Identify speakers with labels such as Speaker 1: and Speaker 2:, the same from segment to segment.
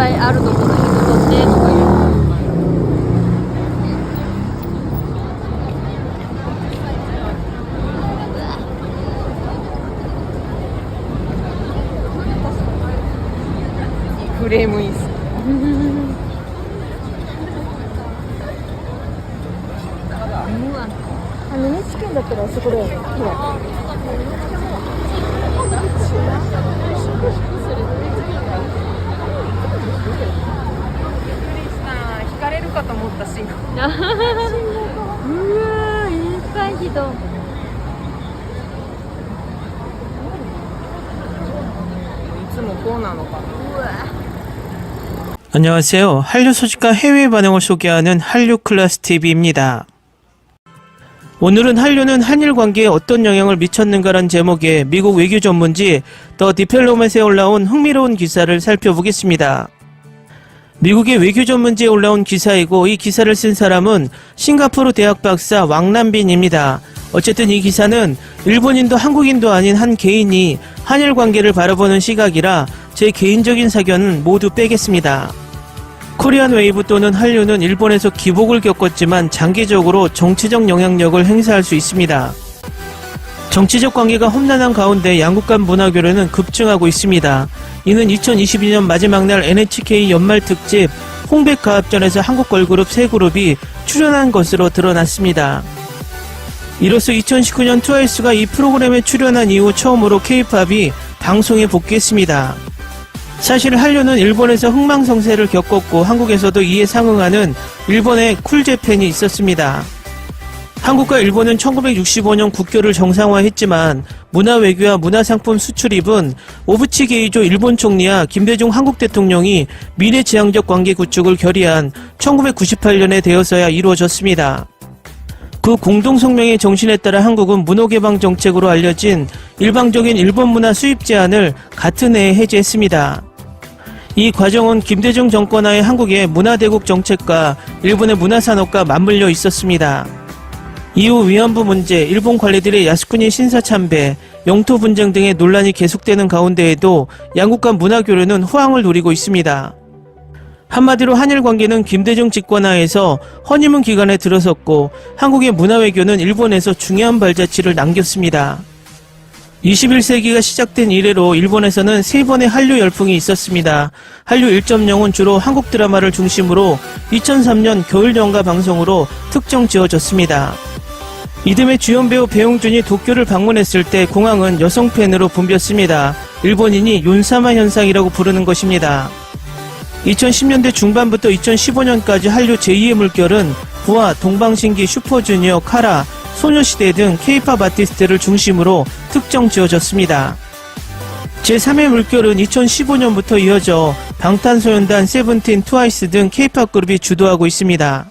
Speaker 1: ぱいあると思うんだけど、取ってとか言う。フレームインス。
Speaker 2: NHK だったらそこだよね。ほら。
Speaker 1: 引かれるかと思った信号。うわー、いっぱい人。いつもこうなのかな。うわ。
Speaker 3: 안녕하세요. 한류 소식과 해외 반응을 소개하는 한류 클래스 TV입니다. 오늘은 한류는 한일 관계에 어떤 영향을 미쳤는가란 제목의 미국 외교 전문지 더 디펠로맷에 올라온 흥미로운 기사를 살펴보겠습니다. 미국의 외교 전문지에 올라온 기사이고 이 기사를 쓴 사람은 싱가포르 대학 박사 왕남빈입니다. 어쨌든 이 기사는 일본인도 한국인도 아닌 한 개인이 한일 관계를 바라보는 시각이라 제 개인적인 사견은 모두 빼겠습니다. 코리안 웨이브 또는 한류는 일본에서 기복을 겪었지만 장기적으로 정치적 영향력을 행사할 수 있습니다. 정치적 관계가 험난한 가운데 양국 간 문화 교류는 급증하고 있습니다. 이는 2022년 마지막 날 NHK 연말 특집 홍백가합전에서 한국 걸그룹 3그룹이 출연한 것으로 드러났습니다. 이로써 2019년 트와이스가 이 프로그램에 출연한 이후 처음으로 K-팝이 방송에 복귀했습니다. 사실 한류는 일본에서 흥망성쇠를 겪었고 한국에서도 이에 상응하는 일본의 쿨재팬이 있었습니다. 한국과 일본은 1965년 국교를 정상화했지만 문화외교와 문화상품 수출입은 오부치 게이조 일본 총리와 김대중 한국 대통령이 미래지향적 관계 구축을 결의한 1998년에 되어서야 이루어졌습니다. 그 공동성명의 정신에 따라 한국은 문호개방 정책으로 알려진 일방적인 일본 문화 수입 제한을 같은 해에 해제했습니다. 이 과정은 김대중 정권하에 한국의 문화대국 정책과 일본의 문화산업과 맞물려 있었습니다. 이후 위안부 문제, 일본 관리들의 야스쿠니 신사참배, 영토 분쟁 등의 논란이 계속되는 가운데에도 양국 간 문화교류는 호황을 누리고 있습니다. 한마디로 한일 관계는 김대중 집권하에서 허니문 기간에 들어섰고 한국의 문화외교는 일본에서 중요한 발자취를 남겼습니다. 21세기가 시작된 이래로 일본에서는 3번의 한류 열풍이 있었습니다. 한류 1.0은 주로 한국 드라마를 중심으로 2003년 겨울연가 방송으로 특정 지어졌습니다. 이듬해 주연 배우 배용준이 도쿄를 방문했을 때 공항은 여성 팬으로 붐볐습니다. 일본인이 윤사마 현상이라고 부르는 것입니다. 2010년대 중반부터 2015년까지 한류 제2의 물결은 부하, 동방신기, 슈퍼주니어, 카라, 소녀시대 등 K-팝 아티스트를 중심으로 특정 지어졌습니다. 제3의 물결은 2015년부터 이어져 방탄소년단, 세븐틴, 트와이스 등 K-팝 그룹이 주도하고 있습니다.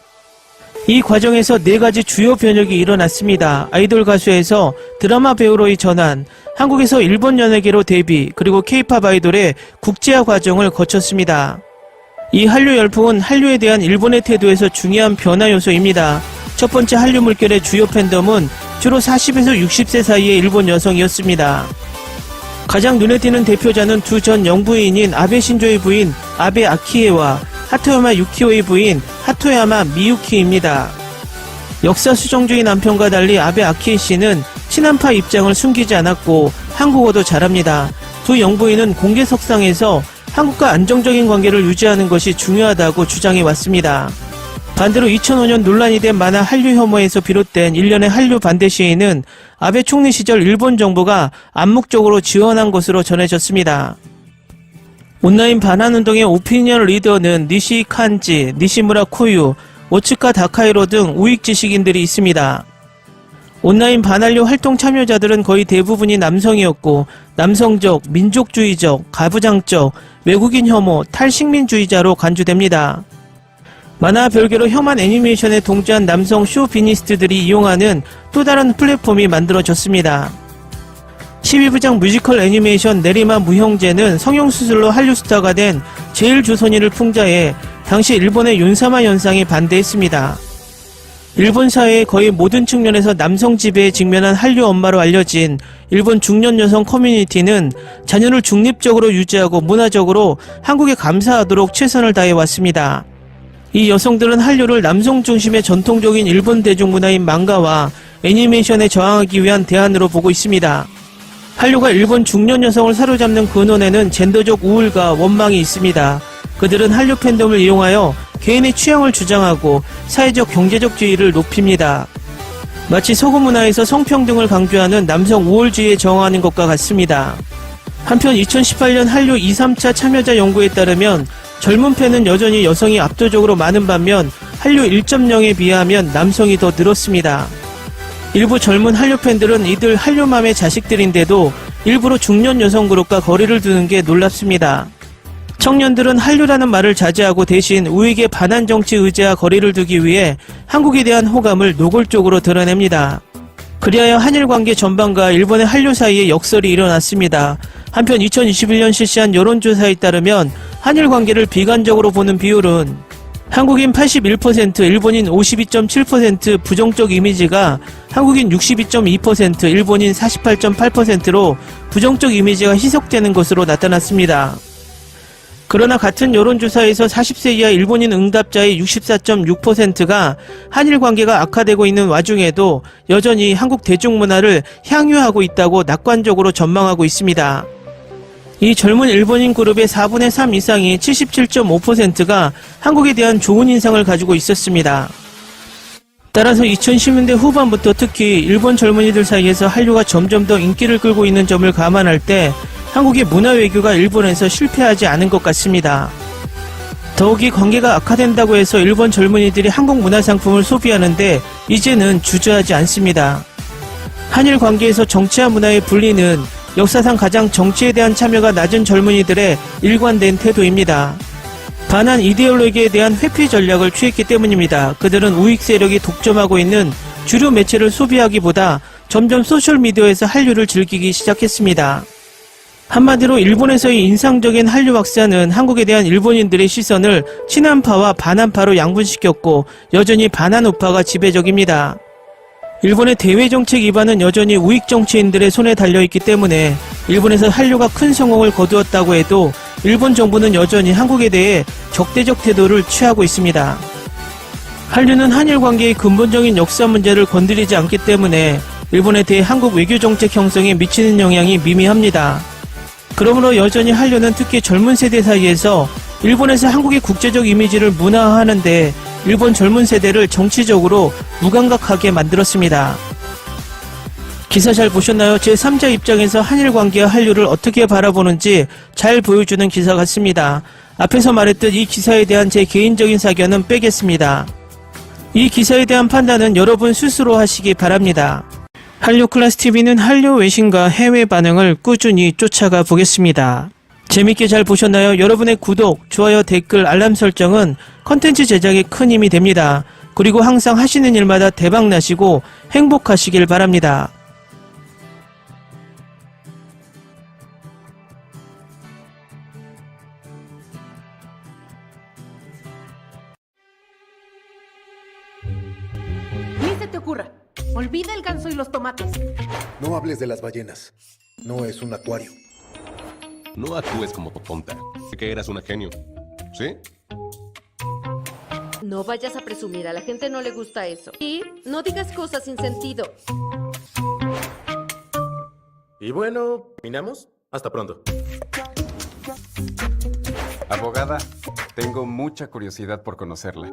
Speaker 3: 이 과정에서 4가지 주요 변혁이 일어났습니다. 아이돌 가수에서 드라마 배우로의 전환, 한국에서 일본 연예계로 데뷔, 그리고 K-팝 아이돌의 국제화 과정을 거쳤습니다. 이 한류 열풍은 한류에 대한 일본의 태도에서 중요한 변화 요소입니다. 첫 번째 한류 물결의 주요 팬덤은 주로 40에서 60세 사이의 일본 여성이었습니다. 가장 눈에 띄는 대표자는 두 전 영부인인 아베 신조의 부인 아베 아키에와 하토야마 유키오의 부인 하토야마 미유키입니다. 역사 수정주의 남편과 달리 아베 아키에 씨는 친한파 입장을 숨기지 않았고 한국어도 잘합니다. 두 영부인은 공개석상에서 한국과 안정적인 관계를 유지하는 것이 중요하다고 주장해 왔습니다. 반대로 2005년 논란이 된 만화 한류 혐오에서 비롯된 일련의 한류 반대 시위는 아베 총리 시절 일본 정부가 암묵적으로 지원한 것으로 전해졌습니다. 온라인 반환운동의 오피니언 리더는 니시 칸지, 니시무라 코유, 오츠카 다카이로 등 우익 지식인들이 있습니다. 온라인 반한류 활동 참여자들은 거의 대부분이 남성이었고 남성적, 민족주의적, 가부장적, 외국인 혐오, 탈식민주의자로 간주됩니다. 만화 별개로 혐한 애니메이션에 동조한 남성 쇼비니스트들이 이용하는 또 다른 플랫폼이 만들어졌습니다. 12부작 뮤지컬 애니메이션 내리마 무형제는 성형수술로 한류 스타가 된 제일조선인을 풍자해 당시 일본의 윤사마 현상에 반대했습니다. 일본 사회의 거의 모든 측면에서 남성 지배에 직면한 한류 엄마로 알려진 일본 중년 여성 커뮤니티는 자녀를 중립적으로 유지하고 문화적으로 한국에 감사하도록 최선을 다해 왔습니다. 이 여성들은 한류를 남성 중심의 전통적인 일본 대중문화인 망가와 애니메이션에 저항하기 위한 대안으로 보고 있습니다. 한류가 일본 중년 여성을 사로잡는 근원에는 젠더적 우울과 원망이 있습니다. 그들은 한류 팬덤을 이용하여 개인의 취향을 주장하고 사회적 경제적 지위를 높입니다. 마치 서구 문화에서 성평등을 강조하는 남성 우월주의에 저항하는 것과 같습니다. 한편 2018년 한류 2, 3차 참여자 연구에 따르면 젊은 팬은 여전히 여성이 압도적으로 많은 반면 한류 1.0에 비하면 남성이 더 늘었습니다. 일부 젊은 한류 팬들은 이들 한류맘의 자식들인데도 일부러 중년 여성 그룹과 거리를 두는 게 놀랍습니다. 청년들은 한류라는 말을 자제하고 대신 우익의 반한 정치 의제와 거리를 두기 위해 한국에 대한 호감을 노골적으로 드러냅니다. 그리하여 한일 관계 전반과 일본의 한류 사이에 역설이 일어났습니다. 한편 2021년 실시한 여론조사에 따르면 한일 관계를 비관적으로 보는 비율은 한국인 81%, 일본인 52.7% 부정적 이미지가 한국인 62.2%, 일본인 48.8%로 부정적 이미지가 희석되는 것으로 나타났습니다. 그러나 같은 여론조사에서 40세 이하 일본인 응답자의 64.6%가 한일 관계가 악화되고 있는 와중에도 여전히 한국 대중문화를 향유하고 있다고 낙관적으로 전망하고 있습니다. 이 젊은 일본인 그룹의 4분의 3 이상이 77.5%가 한국에 대한 좋은 인상을 가지고 있었습니다. 따라서 2010년대 후반부터 특히 일본 젊은이들 사이에서 한류가 점점 더 인기를 끌고 있는 점을 감안할 때 한국의 문화 외교가 일본에서 실패하지 않은 것 같습니다. 더욱이 관계가 악화된다고 해서 일본 젊은이들이 한국 문화 상품을 소비하는데 이제는 주저하지 않습니다. 한일 관계에서 정치와 문화의 분리는 역사상 가장 정치에 대한 참여가 낮은 젊은이들의 일관된 태도입니다. 반한 이데올로기에 대한 회피 전략을 취했기 때문입니다. 그들은 우익 세력이 독점하고 있는 주류 매체를 소비하기보다 점점 소셜미디어에서 한류를 즐기기 시작했습니다. 한마디로 일본에서의 인상적인 한류 확산은 한국에 대한 일본인들의 시선을 친한파와 반한파로 양분시켰고 여전히 반한 우파가 지배적입니다. 일본의 대외 정책 기반은 여전히 우익 정치인들의 손에 달려있기 때문에 일본에서 한류가 큰 성공을 거두었다고 해도 일본 정부는 여전히 한국에 대해 적대적 태도를 취하고 있습니다. 한류는 한일 관계의 근본적인 역사 문제를 건드리지 않기 때문에 일본에 대해 한국 외교 정책 형성에 미치는 영향이 미미합니다. 그러므로 여전히 한류는 특히 젊은 세대 사이에서 일본에서 한국의 국제적 이미지를 문화화하는데 일본 젊은 세대를 정치적으로 무감각하게 만들었습니다. 기사 잘 보셨나요? 제3자 입장에서 한일 관계와 한류를 어떻게 바라보는지 잘 보여주는 기사 같습니다. 앞에서 말했듯 이 기사에 대한 제 개인적인 사견은 빼겠습니다. 이 기사에 대한 판단은 여러분 스스로 하시기 바랍니다. 한류클래스TV는 한류 외신과 해외 반응을 꾸준히 쫓아가 보겠습니다. 재밌게 잘 보셨나요? 여러분의 구독, 좋아요, 댓글, 알람 설정은 컨텐츠 제작에 큰 힘이 됩니다. 그리고 항상 하시는 일마다 대박 나시고 행복하시길 바랍니다.
Speaker 4: Ni se te ocurra. Olvida el ganso y los tomates.
Speaker 5: No hables de las ballenas. No es un acuario.
Speaker 6: No actúes como tonta. Que eras una genio. ¿Sí?
Speaker 7: No vayas a presumir, a la gente no le gusta eso. Y no digas cosas sin sentido.
Speaker 8: Y bueno, ¿terminamos? Hasta pronto.
Speaker 9: Abogada, tengo mucha curiosidad por conocerla.